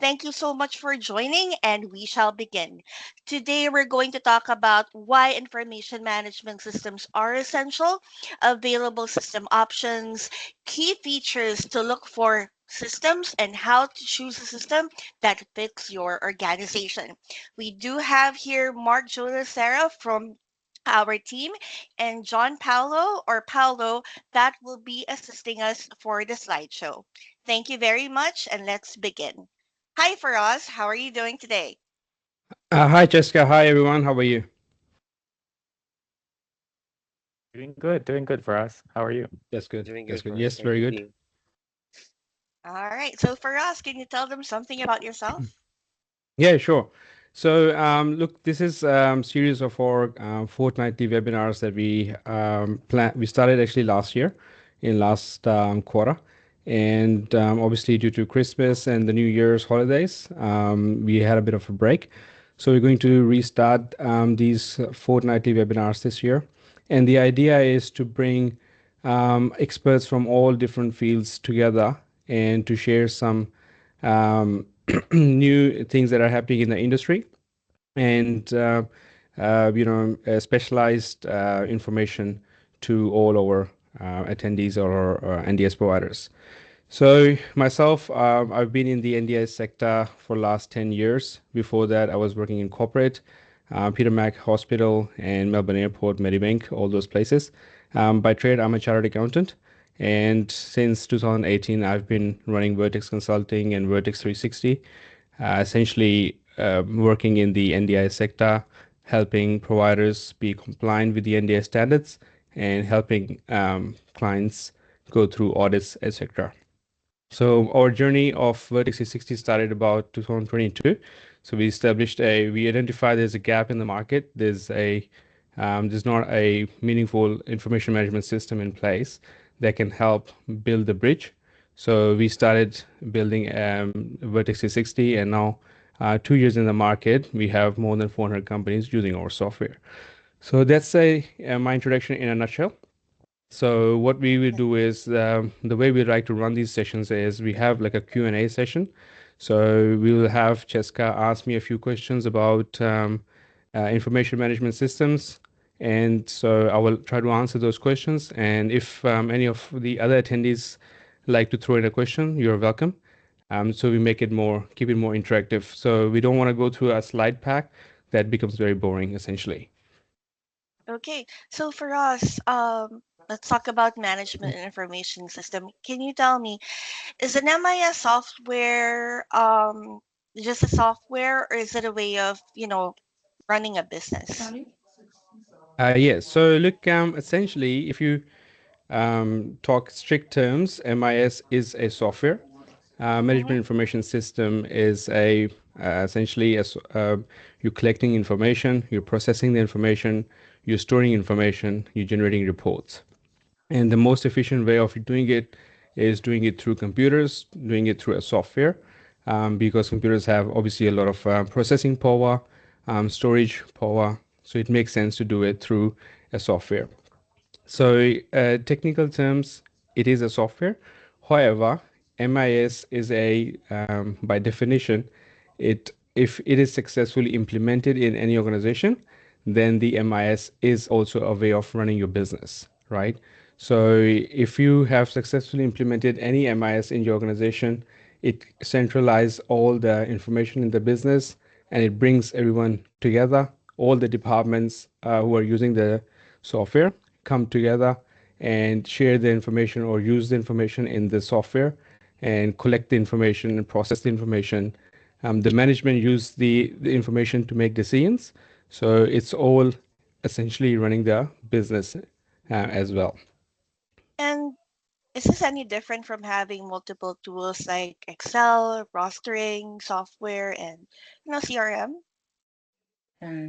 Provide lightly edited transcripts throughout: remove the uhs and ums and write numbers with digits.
Thank you so much for joining, and we shall begin. Today, we're going to talk about why information management systems are essential, available system options, key features to look for systems, and how to choose a system that fits your organization. We do have here Mark Julia Sarah from our team and John Paolo that will be assisting us for the slideshow. Thank you very much, and let's begin. Hi, Faraz. How are you doing today? Hi, Jessica. Hi, everyone. How are you? Doing good for us. How are you? That's good. Doing That's good good. for us. Yes, Thank very you, good. team. All right. So, Faraz, can you tell them something about yourself? Yeah, sure. So, look, this is series of our fortnightly webinars that we plan. We started actually last year, in last quarter, and obviously due to Christmas and the New Year's holidays, we had a bit of a break. So we're going to restart these fortnightly webinars this year, and the idea is to bring experts from all different fields together and to share some um, new things that are happening in the industry and specialized information to all our attendees or NDS providers. So myself, I've been in the NDIS sector for last 10 years. Before that, I was working in corporate, Peter Mac Hospital and Melbourne Airport, Medibank, all those places. By trade, I'm a chartered accountant. And since 2018, I've been running Vertex Consulting and Vertex 360, essentially working in the NDIS sector, helping providers be compliant with the NDIS standards and helping clients go through audits, etc. So our journey of Vertex 360 started about 2022. So we identified there's a gap in the market. There's not a meaningful information management system in place that can help build the bridge. So we started building Vertex 360, and now 2 years in the market, we have more than 400 companies using our software. So that's my introduction in a nutshell. So what we will do is the way we like to run these sessions is we have like a Q&A session. So we will have Cheska ask me a few questions about information management systems. And so I will try to answer those questions. And if any of the other attendees like to throw in a question, you're welcome. So we keep it more interactive. So we don't want to go through a slide pack that becomes very boring, essentially. Okay. So, Faraz, let's talk about management and information system. Can you tell me, is an MIS software just a software, or is it a way of, running a business? Yes. So look, essentially, if you talk strict terms, MIS is a software. Mm-hmm. Management information system is essentially you're collecting information, you're processing the information, you're storing information, you're generating reports. And the most efficient way of doing it is doing it through computers, doing it through a software, because computers have obviously a lot of processing power, storage power. So it makes sense to do it through a software. So, technical terms, it is a software. However, MIS is by definition, if it is successfully implemented in any organization, then the MIS is also a way of running your business, right? So, if you have successfully implemented any MIS in your organization, it centralizes all the information in the business and it brings everyone together. All the departments who are using the software come together and share the information or use the information in the software and collect the information and process the information. The management use the information to make decisions. So it's all essentially running the business as well. And is this any different from having multiple tools like Excel, rostering, software, and CRM?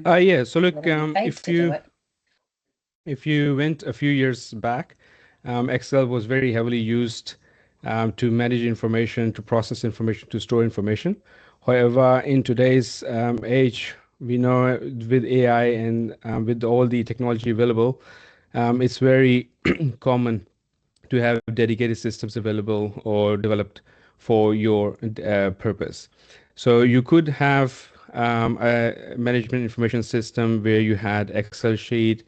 Yeah. So look, if you went a few years back, Excel was very heavily used to manage information, to process information, to store information. However, in today's age, we know with AI and with all the technology available, it's very common to have dedicated systems available or developed for your purpose. So you could have a management information system where you had Excel sheet,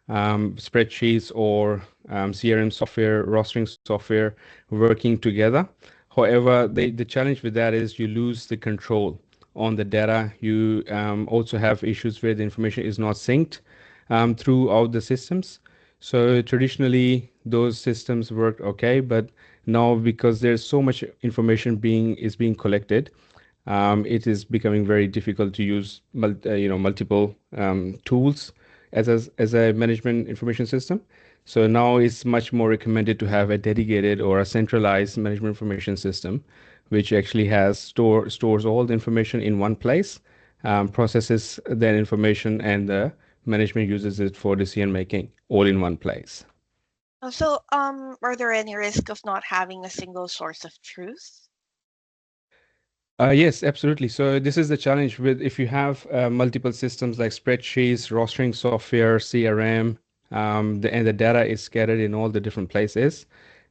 spreadsheets, or CRM software, rostering software working together. However, the challenge with that is you lose the control on the data. You also have issues where the information is not synced throughout the systems. So traditionally, those systems worked okay, but now because there's so much information being collected, it is becoming very difficult to use multiple tools as a management information system. So now it's much more recommended to have a dedicated or a centralized management information system, which actually stores all the information in one place, processes that information, and the management uses it for decision making all in one place. So, are there any risk of not having a single source of truth? Yes, absolutely. So this is the challenge with if you have multiple systems like spreadsheets, rostering software, CRM, and the data is scattered in all the different places.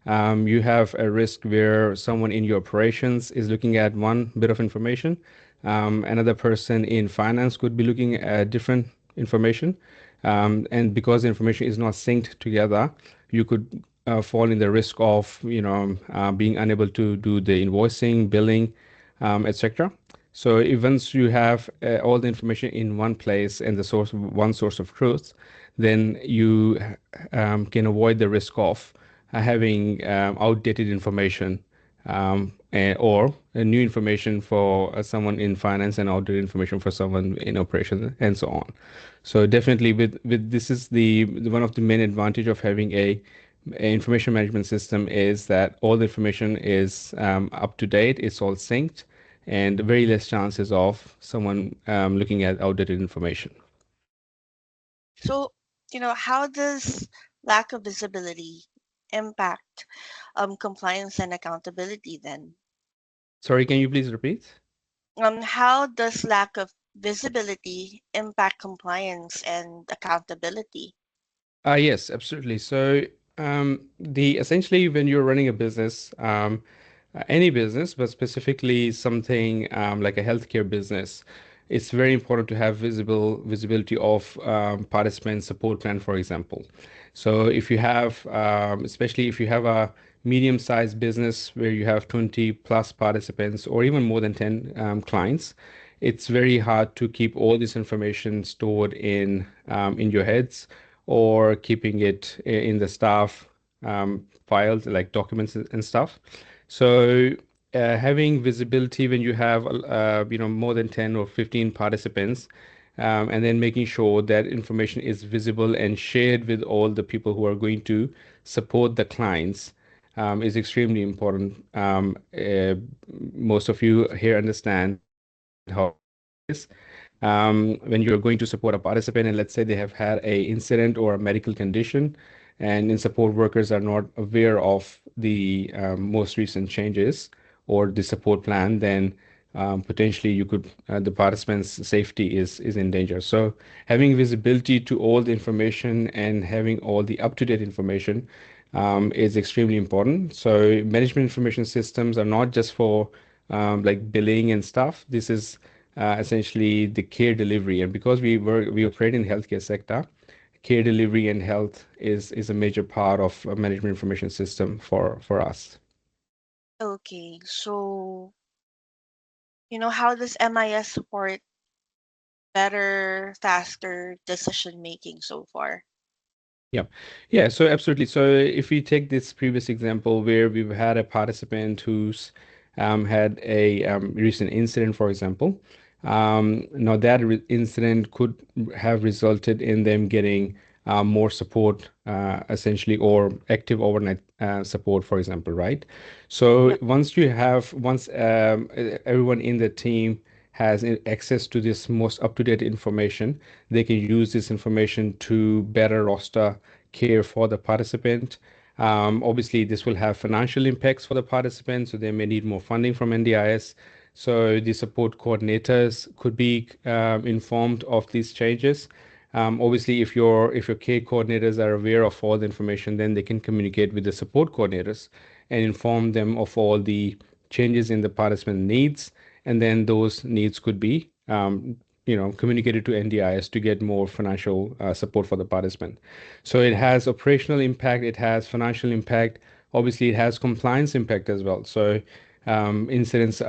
You have a risk where someone in your operations is looking at one bit of information. Another person in finance could be looking at different information. And because the information is not synced together, you could fall in the risk of, being unable to do the invoicing, billing, etc. So if once you have all the information in one place and the one source of truth, then you can avoid the risk of having outdated information or new information for someone in finance and outdated information for someone in operations and so on. So definitely with this is the one of the main advantage of having a information management system is that all the information is up to date, it's all synced, and very less chances of someone looking at outdated information. So, how does lack of visibility impact compliance and accountability then? Sorry, can you please repeat? How does lack of visibility impact compliance and accountability? Yes, absolutely. So, the essentially when you're running a business, any business, but specifically something like a healthcare business, it's very important to have visibility of participant support plan, for example. So, if you have, especially if you have a medium-sized business where you have 20 plus participants or even more than 10 clients, it's very hard to keep all this information stored in your heads or keeping it in the staff files like documents and stuff. So having visibility when you have more than 10 or 15 participants, and then making sure that information is visible and shared with all the people who are going to support the clients is extremely important. Most of you here understand how important it is when you're going to support a participant and let's say they have had a incident or a medical condition and in support workers are not aware of the most recent changes or the support plan, then potentially you could the participants safety is in danger. So having visibility to all the information and having all the up-to-date information is extremely important. So management information systems are not just for like billing and stuff. This is essentially the care delivery. And because we operate in the healthcare sector, care delivery and health is a major part of a management information system for us. Okay, so, how does MIS support better, faster decision making so far? Yeah, yeah, so absolutely. So if we take this previous example where we've had a participant who's had a recent incident, for example, now that incident could have resulted in them getting more support, essentially, or active overnight support, for example, right? So Yep. once everyone in the team has access to this most up-to-date information, they can use this information to better roster care for the participant. Obviously, this will have financial impacts for the participant, so they may need more funding from NDIS. So the support coordinators could be informed of these changes. Obviously, if your care coordinators are aware of all the information, then they can communicate with the support coordinators and inform them of all the changes in the participant needs, and then those needs could be communicated to NDIS to get more financial support for the participant. So it has operational impact, it has financial impact, obviously it has compliance impact as well. So incidents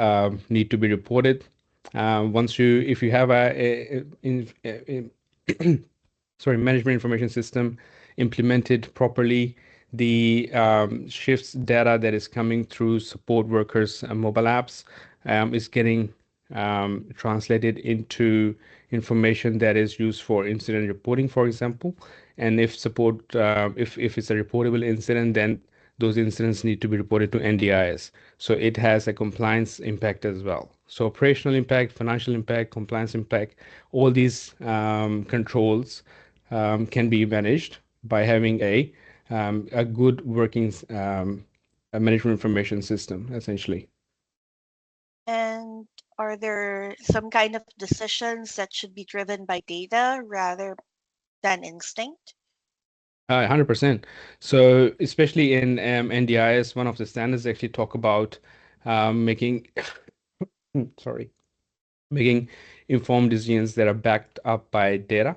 need to be reported. If you have management information system implemented properly, the shifts data that is coming through support workers and mobile apps is getting translated into information that is used for incident reporting, for example. And if it's a reportable incident, then those incidents need to be reported to NDIS. So it has a compliance impact as well. So operational impact, financial impact, compliance impact, all these controls can be managed by having a good working a management information system, essentially. And are there some kind of decisions that should be driven by data rather than instinct? 100%. So especially in NDIS, one of the standards actually talk about making sorry, making informed decisions that are backed up by data.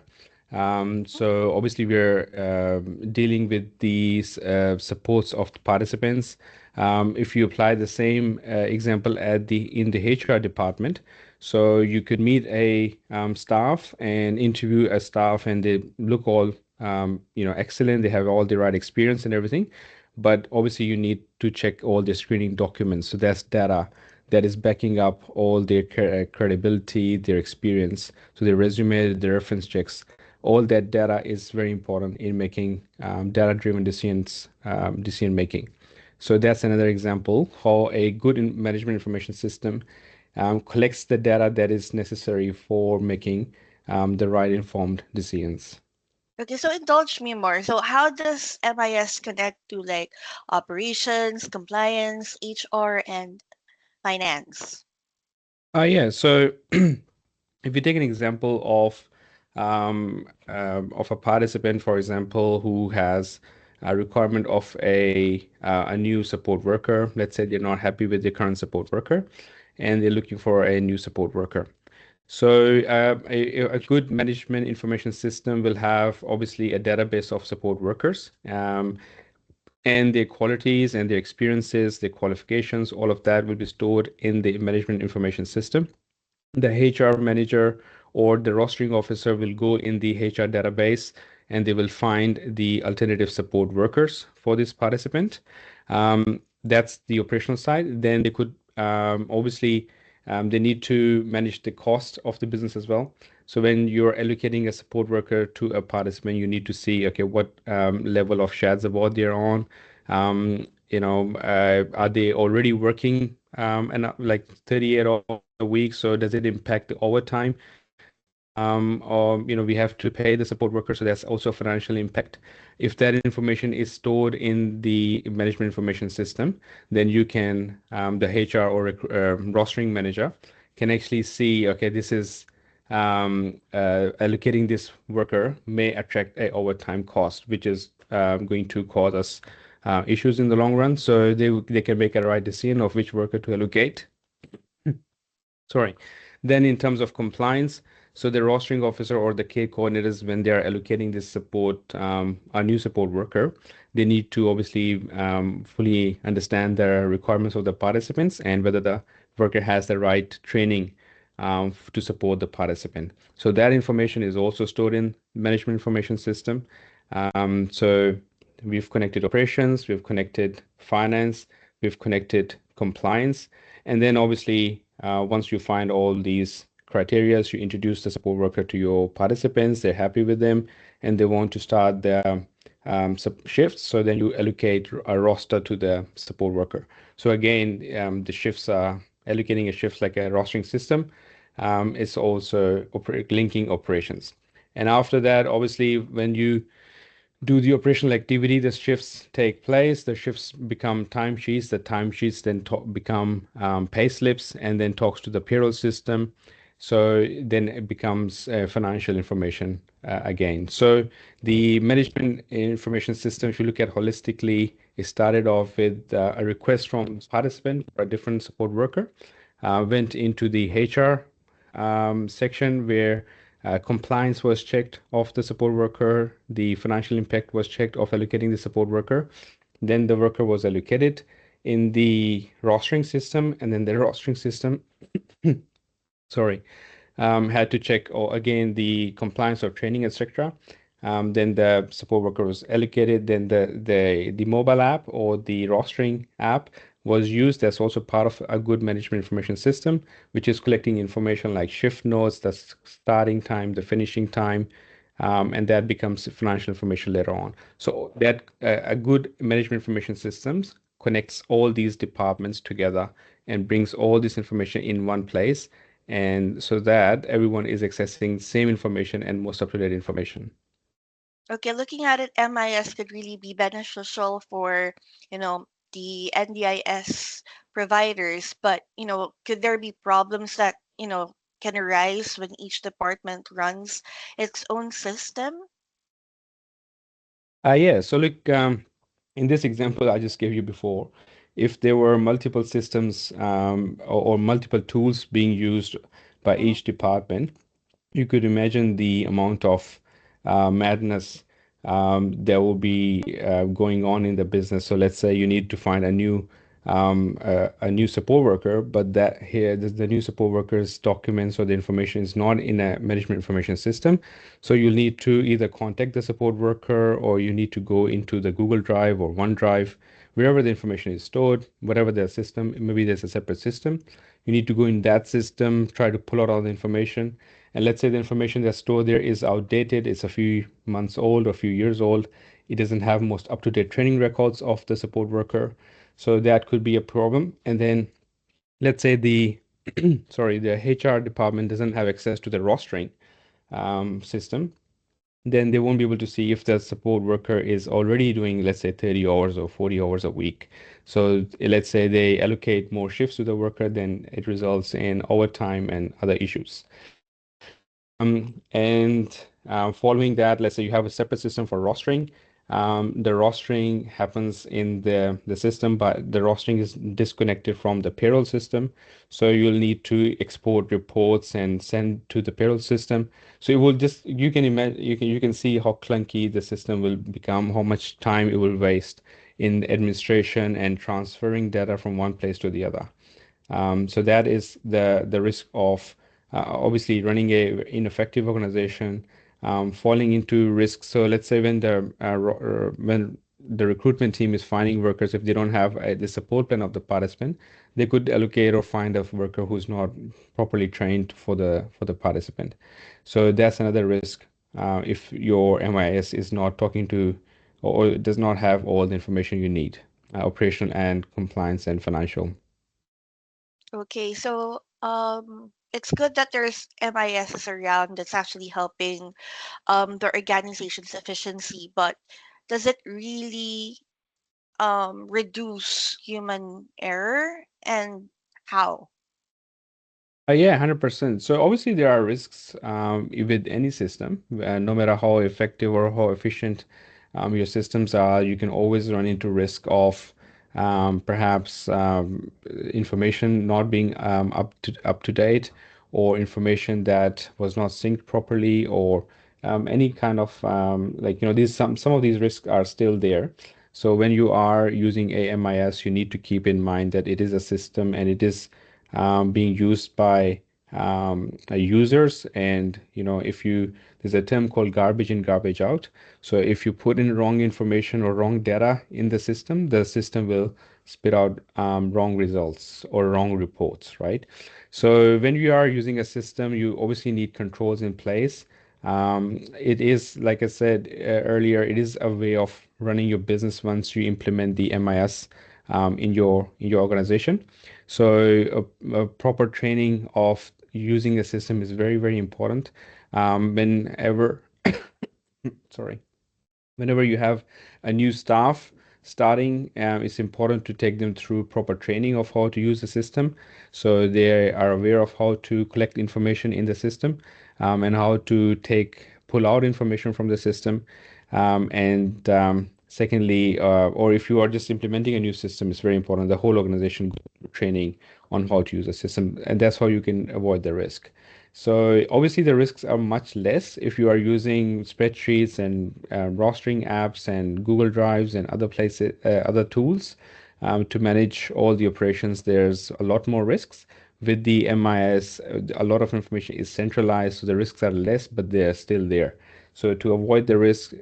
So obviously we're dealing with these supports of the participants. If you apply the same example in the HR department, so you could meet a staff and interview a staff, and they look all excellent. They have all the right experience and everything, but obviously you need to check all the screening documents. So that's data that is backing up all their credibility, their experience. So their resume, their reference checks, all that data is very important in making data-driven decision making. So that's another example how a good management information system collects the data that is necessary for making the right informed decisions. Okay, so indulge me more. So how does MIS connect to like operations, compliance, HR, and finance? Yeah, so if you take an example of a participant, for example, who has a requirement of a new support worker, let's say they're not happy with the current support worker, and they're looking for a new support worker. So a good management information system will have obviously a database of support workers, and their qualities and their experiences, their qualifications, all of that will be stored in the management information system. The HR manager or the rostering officer will go in the HR database, and they will find the alternative support workers for this participant. That's the operational side. Then they could obviously they need to manage the cost of the business as well. So when you're allocating a support worker to a participant, you need to see, okay, what level of shares award they're on. Are they already working and like 38 hours a week? So does it impact the overtime? Or we have to pay the support worker, so that's also a financial impact. If that information is stored in the management information system, then you can the HR or rostering manager can actually see, okay, this is allocating this worker may attract a overtime cost, which is going to cause us issues in the long run. So they can make a right decision of which worker to allocate. Sorry. Then in terms of compliance, so the rostering officer or the care coordinators, when they are allocating this support, a new support worker, they need to obviously fully understand the requirements of the participants and whether the worker has the right training to support the participant. So that information is also stored in management information system. So we've connected operations, we've connected finance, we've connected compliance, and then obviously once you find all these criteria, you introduce the support worker to your participants, they're happy with them, and they want to start their shifts. So then you allocate a roster to the support worker. So again, the shifts are allocating a shift like a rostering system. It's also linking operations. And after that, obviously, when you do the operational activity, the shifts take place, the shifts become timesheets, the timesheets then become pay slips and then talks to the payroll system. So then it becomes financial information again. So the management information system, if you look at holistically, it started off with a request from participant for a different support worker, went into the HR section where compliance was checked of the support worker, the financial impact was checked of allocating the support worker. Then the worker was allocated in the rostering system, and then the rostering system, sorry, had to check again the compliance of training, etc. Then the support worker was allocated. Then the mobile app or the rostering app was used as also part of a good management information system, which is collecting information like shift notes, the starting time, the finishing time, and that becomes financial information later on. So that a good management information systems connects all these departments together and brings all this information in one place, and so that everyone is accessing same information and most up-to-date information. Okay, looking at it, MIS could really be beneficial for, you know, the NDIS providers, but, could there be problems that, can arise when each department runs its own system? Yeah, so look, in this example I just gave you before, if there were multiple systems or multiple tools being used by Mhm. each department, you could imagine the amount of madness that will be going on in the business. So let's say you need to find a new support worker, but that here the new support worker's documents or the information is not in a management information system. So you'll need to either contact the support worker or you need to go into the Google Drive or OneDrive, wherever the information is stored, whatever their system, maybe there's a separate system. You need to go in that system, try to pull out all the information. And let's say the information that's stored there is outdated, it's a few months old or a few years old. It doesn't have most up-to-date training records of the support worker. So that could be a problem. And then let's say the sorry, the HR department doesn't have access to the rostering system, then they won't be able to see if the support worker is already doing, let's say, 30 hours or 40 hours a week. So let's say they allocate more shifts to the worker, then it results in overtime and other issues. And following that, let's say you have a separate system for rostering. The rostering happens in the system, but the rostering is disconnected from the payroll system. So you'll need to export reports and send to the payroll system. So it will just, you can imagine, you can see how clunky the system will become, how much time it will waste in administration and transferring data from one place to the other. So that is the risk of obviously running a ineffective organization, falling into risks. So let's say when the recruitment team is finding workers, if they don't have the support plan of the participant, they could allocate or find a worker who's not properly trained for the participant. So that's another risk if your MIS is not talking to or does not have all the information you need, operational and compliance and financial. Okay, so it's good that there's MISs around that's actually helping the organization's efficiency, but does it really reduce human error, and how? Yeah, 100%. So obviously there are risks with any system, no matter how effective or how efficient your systems are, you can always run into risk of perhaps information not being up to date, or information that was not synced properly, or any kind of these some of these risks are still there. So when you are using AMIS, you need to keep in mind that it is a system and it is being used by users. And if you there's a term called garbage in, garbage out. So if you put in wrong information or wrong data in the system will spit out wrong results or wrong reports, right? So when you are using a system, you obviously need controls in place. It is, like I said earlier, it is a way of running your business once you implement the MIS in your organization. So a proper training of using the system is very, very important. Whenever, sorry, whenever you have a new staff, starting, it's important to take them through proper training of how to use the system, so they are aware of how to collect information in the system, and how to pull out information from the system. And secondly, or if you are just implementing a new system, it's very important the whole organization goes through training on how to use the system, and that's how you can avoid the risk. So obviously the risks are much less if you are using spreadsheets and rostering apps and Google Drives and other places, other tools to manage all the operations. There's a lot more risks. With the MIS, a lot of information is centralized, so the risks are less, but they're still there. So to avoid the risk,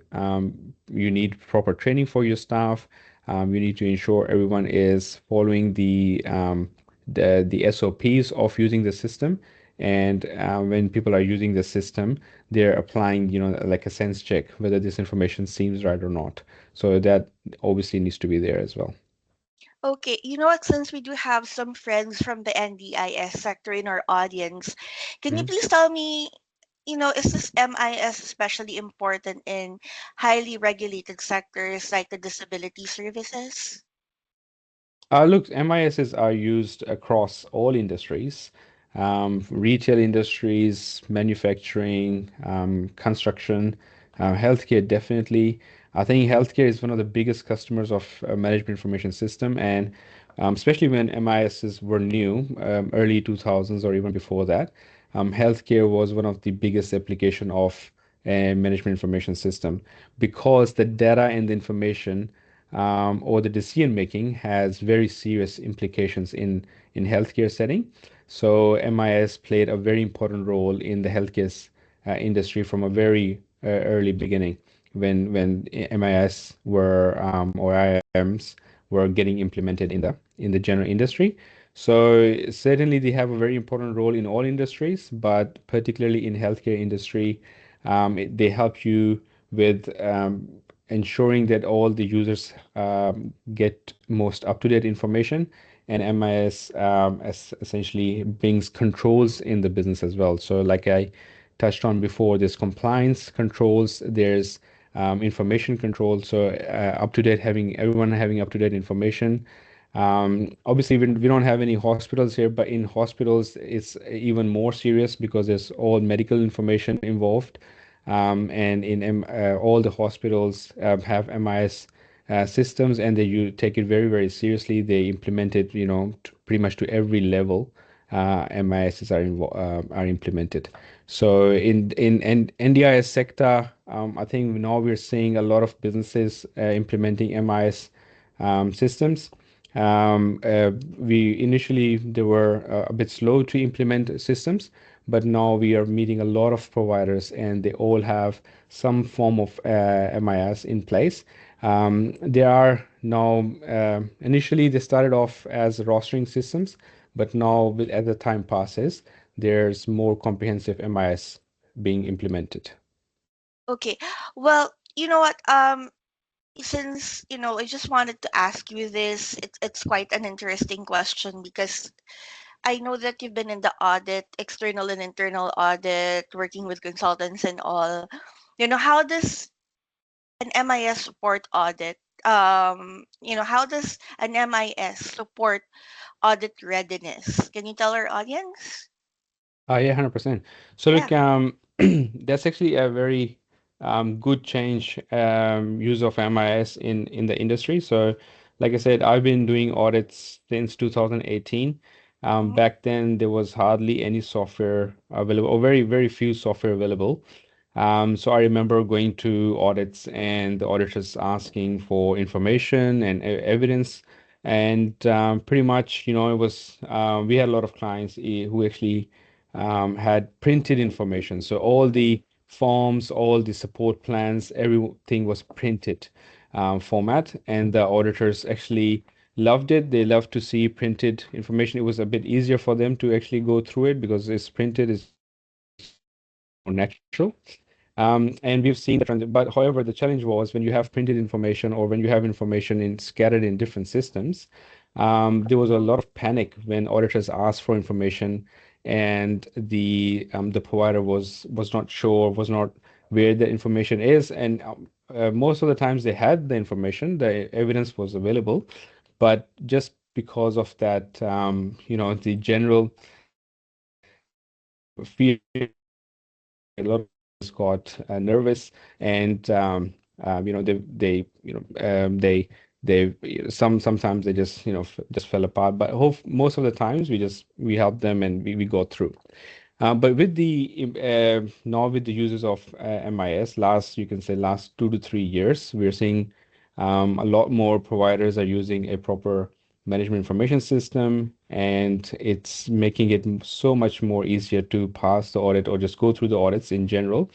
you need proper training for your staff. You need to ensure everyone is following the SOPs of using the system. And when people are using the system, they're applying, like a sense check, whether this information seems right or not. So that obviously needs to be there as well. Okay, you know what? Since we do have some friends from the NDIS sector in our audience, can you Mhm. please tell me, is this MIS especially important in highly regulated sectors like the disability services? Look, MISs are used across all industries, retail industries, manufacturing, construction, healthcare, definitely. I think healthcare is one of the biggest customers of management information system, and especially when MISs were new, early 2000s or even before that, healthcare was one of the biggest application of a management information system because the data and the information or the decision making has very serious implications in healthcare setting. So MIS played a very important role in the healthcare industry from a very early beginning when MIS were or IMs were getting implemented in the general industry. So certainly they have a very important role in all industries, but particularly in healthcare industry, they help you with ensuring that all the users get most up-to-date information. And MIS essentially brings controls in the business as well. So like I touched on before, there's compliance controls, there's information control. So up-to-date, having everyone having up-to-date information. Obviously, we don't have any hospitals here, but in hospitals, it's even more serious because there's all medical information involved. And in all the hospitals have MIS systems, and you take it very, very seriously. They implement it, pretty much to every level. MISs are implemented. So in NDIS sector, I think now we're seeing a lot of businesses implementing MIS systems. We initially they were a bit slow to implement systems, but now we are meeting a lot of providers, and they all have some form of MIS in place. There are now initially they started off as rostering systems, but now as the time passes, there's more comprehensive MIS being implemented. Okay. Well, you know what? Since, I just wanted to ask you this, it's quite an interesting question because I know that you've been in the audit, external and internal audit, working with consultants and all. How does an MIS support audit? How does an MIS support audit readiness? Can you tell our audience? Yeah, 100%. So Yeah. look, that's actually a very good change use of MIS in the industry. So, like I said, I've been doing audits since 2018. Mm-hmm. Back then, there was hardly any software available, or very, very few software available. So I remember going to audits and the auditors asking for information and evidence. And pretty much, it was we had a lot of clients who actually had printed information. So all the forms, all the support plans, everything was printed format, and the auditors actually loved it. They loved to see printed information. It was a bit easier for them to actually go through it because it's printed, it's more natural. And we've seen the but however, the challenge was when you have printed information or when you have information scattered in different systems, there was a lot of panic when auditors asked for information and the provider was not sure, was not where the information is. And most of the times they had the information, the evidence was available, but just because of that, the general fear, a lot of us got nervous, and sometimes they just just fell apart. But most of the times we help them and we go through. But with the now with the uses of MIS, you can say last 2 to 3 years, we're seeing a lot more providers are using a proper management information system, and it's making it so much more easier to pass the audit or just go through the audits in general,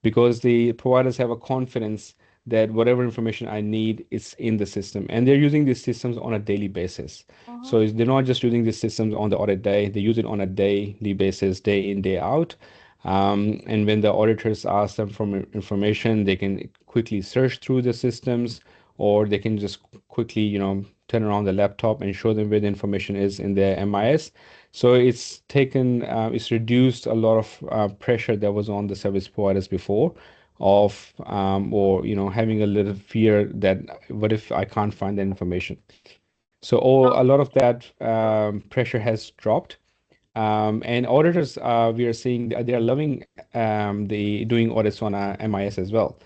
because the providers have a confidence that whatever information I need is in the system, and they're using these systems on a daily basis. Mm-hmm. So they're not just using these systems on the audit day, they use it on a daily basis, day in, day out. And when the auditors ask them for information, they can quickly search through the systems, or they can just quickly, turn around the laptop and show them where the information is in their MIS. So it's reduced a lot of pressure that was on the service providers before, of or having a little fear that what if I can't find the information. So a lot of that pressure has dropped. And auditors, we are seeing they are loving the doing audits on MIS as well.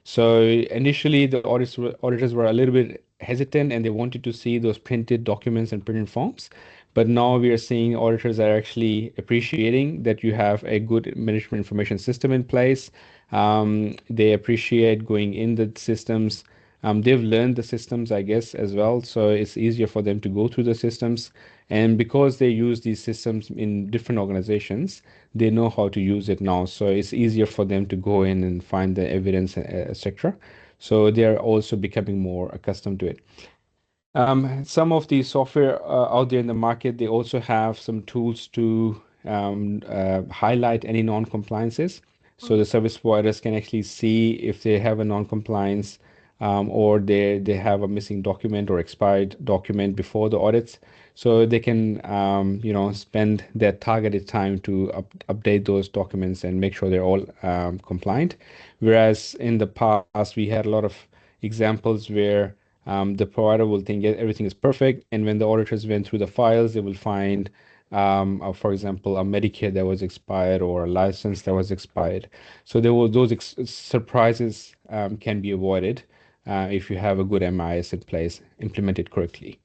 So initially, the auditors were a little bit hesitant, and they wanted to see those printed documents and printed forms. But now we are seeing auditors are actually appreciating that you have a good management information system in place. They appreciate going in the systems. They've learned the systems, I guess, as well. So it's easier for them to go through the systems. And because they use these systems in different organizations, they know how to use it now. So it's easier for them to go in and find the evidence, etc. So they are also becoming more accustomed to it. Some of the software out there in the market, they also have some tools to highlight any non-compliances. So the service providers can actually see if they have a non-compliance, or they have a missing document or expired document before the audits. So they can spend their targeted time to update those documents and make sure they're all compliant. Whereas in the past, we had a lot of examples where the provider will think everything is perfect, and when the auditors went through the files, they will find, for example, a Medicare that was expired or a license that was expired. So those surprises can be avoided if you have a good MIS in place, implemented correctly.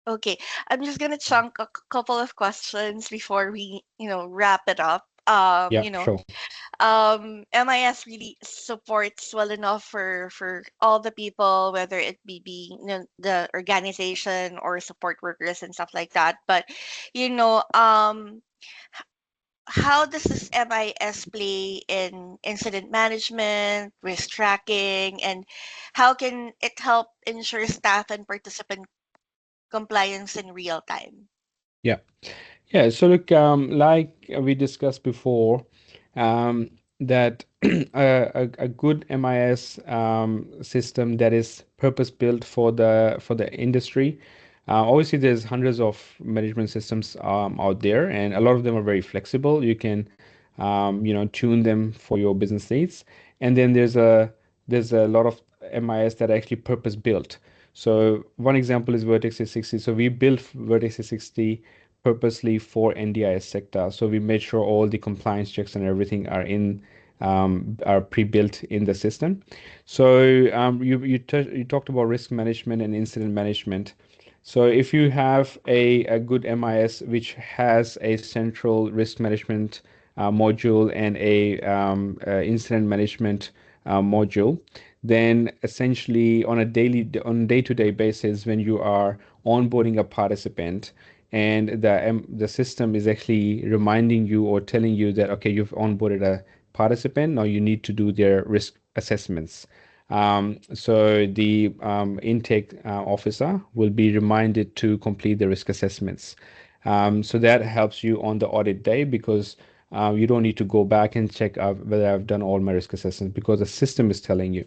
Okay, I'm just gonna chunk a couple of questions before we, wrap it up. Yeah, sure. MIS really supports well enough for all the people, whether it be the organization or support workers and stuff like that. But you know, how does this MIS play in incident management, risk tracking, and how can it help ensure staff and participant compliance in real time? Yeah. Yeah, so look, like we discussed before, that a good MIS system that is purpose built for the industry. Obviously, there's hundreds of management systems out there, and a lot of them are very flexible. You can, tune them for your business needs. And then there's a lot of MIS that are actually purpose built. So one example is Vertex 360. So we built Vertex 360 purposely for NDIS sector. So we made sure all the compliance checks and everything are pre-built in the system. So you talked about risk management and incident management. So if you have a good MIS which has a central risk management module and a incident management module, then essentially on day-to-day basis, when you are onboarding a participant, and the system is actually reminding you or telling you that, okay, you've onboarded a participant, now you need to do their risk assessments. So the intake officer will be reminded to complete the risk assessments. So that helps you on the audit day, because you don't need to go back and check whether I've done all my risk assessments, because the system is telling you.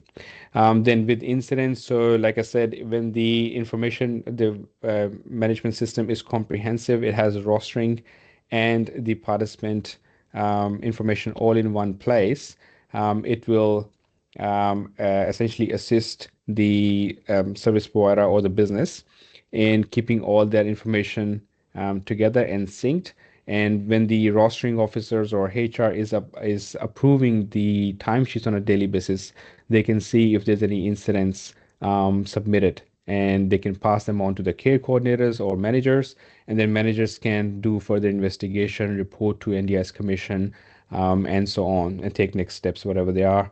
Then with incidents, so like I said, when the management system is comprehensive, it has rostering and the participant information all in one place. It will essentially assist the service provider or the business in keeping all that information together and synced. And when the rostering officers or HR is approving the timesheets on a daily basis, they can see if there's any incidents submitted, and they can pass them on to the care coordinators or managers, and then managers can do further investigation, report to NDIS commission, and so on, and take next steps, whatever they are.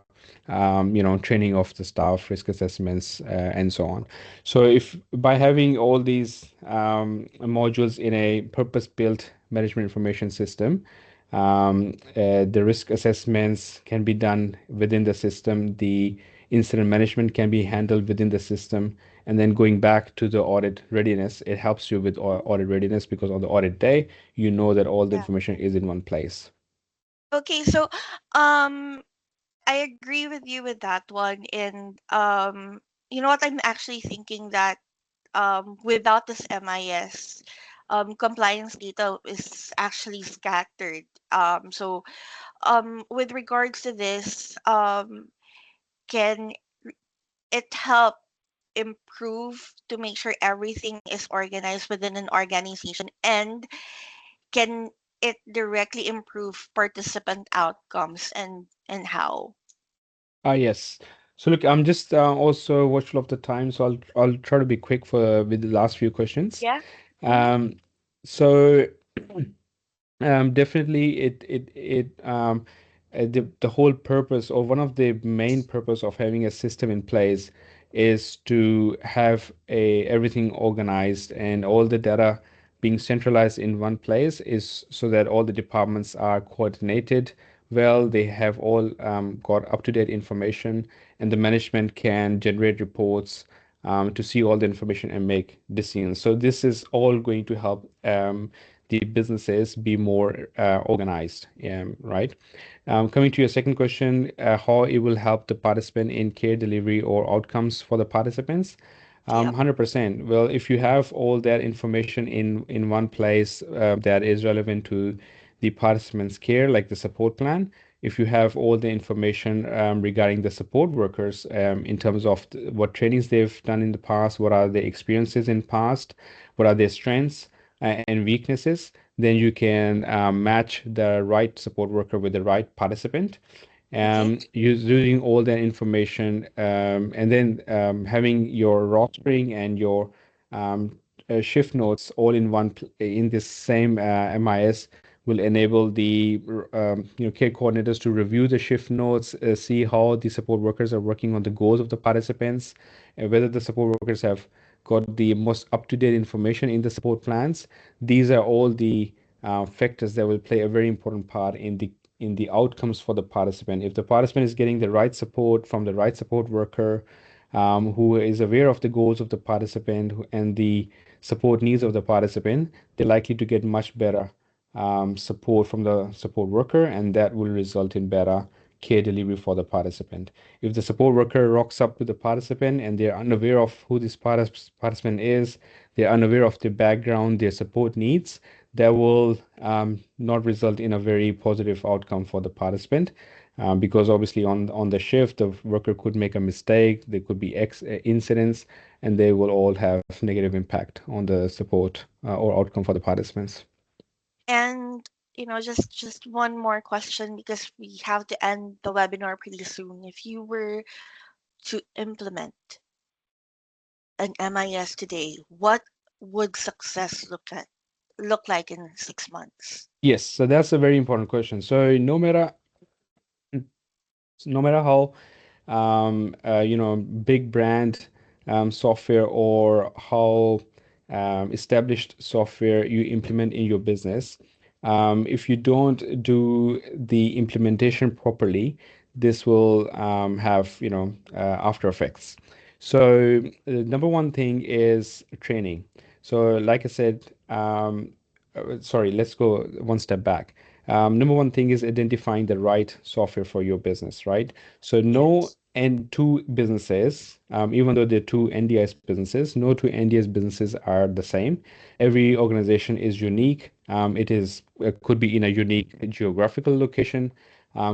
Training of the staff, risk assessments, and so on. So if by having all these modules in a purpose-built management information system, the risk assessments can be done within the system, the incident management can be handled within the system, and then going back to the audit readiness, it helps you with audit readiness because on the audit day, you know that all the Yeah. information is in one place. Okay, so um I agree with you with that one. And you know what, I'm actually thinking that without this MIS, compliance data is actually scattered. So with regards to this, can it help improve to make sure everything is organized within an organization, and can it directly improve participant outcomes, and how? Ah, yes. So look, I'm just also watchful of the time, so I'll try to be quick for with the last few questions. Yeah. Mm-hmm. Um, so definitely, the whole purpose, or one of the main purpose of having a system in place, is to have a everything organized and all the data being centralized in one place, is so that all the departments are coordinated well. They have all got up-to-date information, and the management can generate reports to see all the information and make decisions. So this is all going to help the businesses be more organized, right? Coming to your second question, how it will help the participant in care delivery or outcomes for the participants. Yep. 100%. Well, if you have all that information in one place that is relevant to the participant's care, like the support plan, if you have all the information regarding the support workers in terms of what trainings they've done in the past, what are their experiences in past, what are their strengths and weaknesses, then you can match the right support worker with the right participant, Okay. using all that information, and then having your rostering and your shift notes all in in this same MIS will enable the care coordinators to review the shift notes, see how the support workers are working on the goals of the participants, whether the support workers have got the most up-to-date information in the support plans. These are all the factors that will play a very important part in the outcomes for the participant. If the participant is getting the right support from the right support worker, who is aware of the goals of the participant and the support needs of the participant, they're likely to get much better support from the support worker, and that will result in better care delivery for the participant. If the support worker rocks up to the participant and they're unaware of who this participant is, they're unaware of their background, their support needs, that will not result in a very positive outcome for the participant. Because obviously on the shift, the worker could make a mistake, there could be incidents, and they will all have negative impact on the support or outcome for the participants. And just one more question, because we have to end the webinar pretty soon. If you were to implement an MIS today, what would success look like in 6 months? Yes, so that's a very important question. So no matter how big brand software or how established software you implement in your business, if you don't do the implementation properly, this will have after effects. So number one thing is training. So like I said, sorry, let's go one step back. Number one thing is identifying the right software for your business, right? So no Yes. and two businesses, even though they're two NDIS businesses, no two NDIS businesses are the same. Every organization is unique. It could be in a unique geographical location.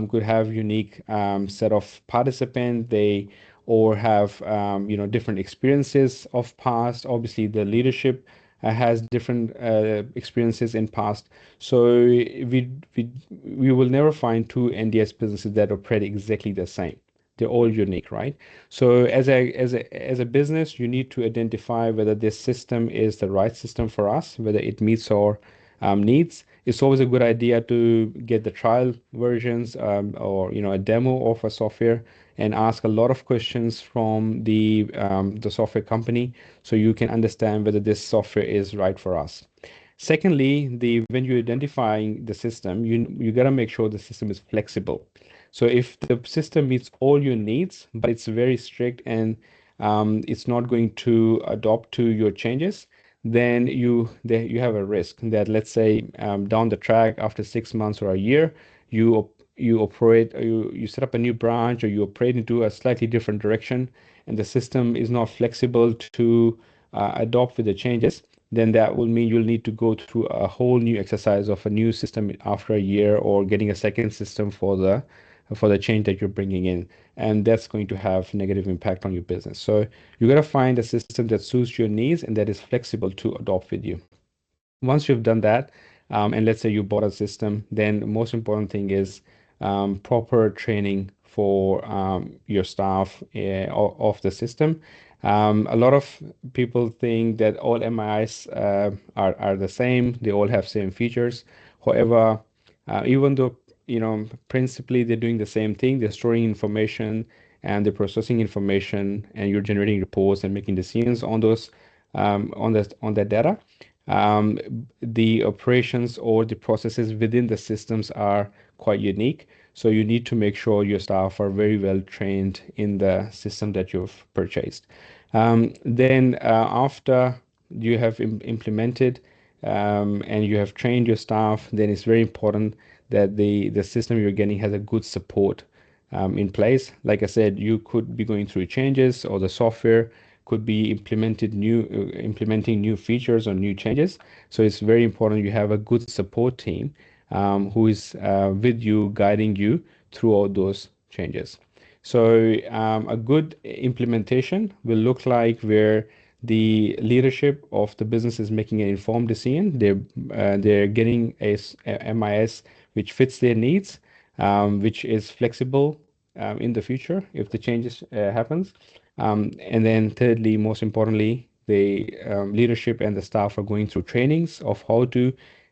could have unique set of participants. They or have different experiences of past. Obviously, the leadership has different experiences in past. So we will never find two NDS businesses that operate exactly the same. They're all unique, right? So as a business, you need to identify whether this system is the right system for us, whether it meets our needs. It's always a good idea to get the trial versions or a demo of a software and ask a lot of questions from the software company so you can understand whether this software is right for us. Secondly, when you're identifying the system, you gotta make sure the system is flexible. So if the system meets all your needs, but it's very strict and it's not going to adopt to your changes, then you have a risk that, let's say, down the track after 6 months or a year, you operate, or you set up a new branch, or you operate into a slightly different direction, and the system is not flexible to adopt with the changes. Then that will mean you'll need to go through a whole new exercise of a new system after a year, or getting a second system for the change that you're bringing in, and that's going to have negative impact on your business. So you got to find a system that suits your needs and that is flexible to adopt with you. Once you've done that, and let's say you bought a system, then the most important thing is proper training for your staff of the system. A lot of people think that all MIS are the same, they all have same features. However, even though principally they're doing the same thing, they're storing information and they're processing information, and you're generating reports and making decisions on those on that data. The operations or the processes within the systems are quite unique. So you need to make sure your staff are very well trained in the system that you've purchased. Then after you have implemented and you have trained your staff, then it's very important that the system you're getting has a good support in place. Like I said, you could be going through changes, or the software could be implementing new features or new changes. So it's very important you have a good support team who is with you, guiding you through all those changes. So a good implementation will look like where the leadership of the business is making an informed decision. They're getting a MIS which fits their needs, which is flexible in the future if the changes happens. And then thirdly, most importantly, the leadership and the staff are going through trainings of how to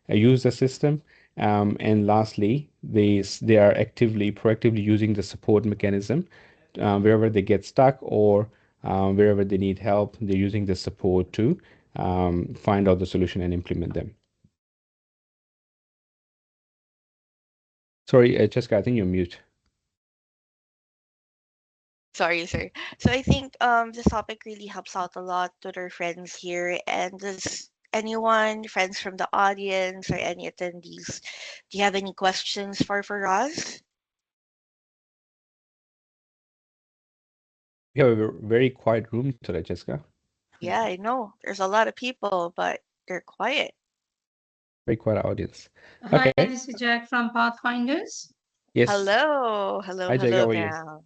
use the system. And lastly, they are proactively using the support mechanism wherever they get stuck, or wherever they need help, they're using the support to find out the solution and implement them. Sorry, Jessica, I think you're mute. Sorry, sir. So I think this topic really helps out a lot to our friends here. And does anyone, friends from the audience or any attendees, do you have any questions for us? We have a very quiet room today, Jessica. Yeah, I know. There's a lot of people, but they're quiet. Very quiet audience. Hi, Okay. this is Jack from Pathfinders. Yes. Hello, hello, Hi, Jay. hello How are you? now.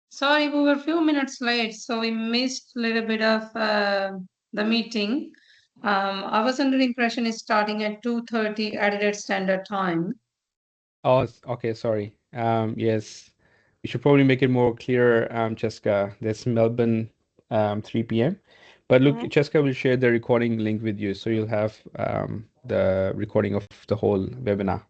Sorry, we were a few minutes late, so we missed a little bit of the meeting. I was under the impression it's starting at 2:30 Adelaide Standard Time. Oh, okay. Sorry. Yes. We should probably make it more clear, Jessica. That's Melbourne, 3 p.m. But look, Hmm. Jessica will share the recording link with you, so you'll have the recording of the whole webinar.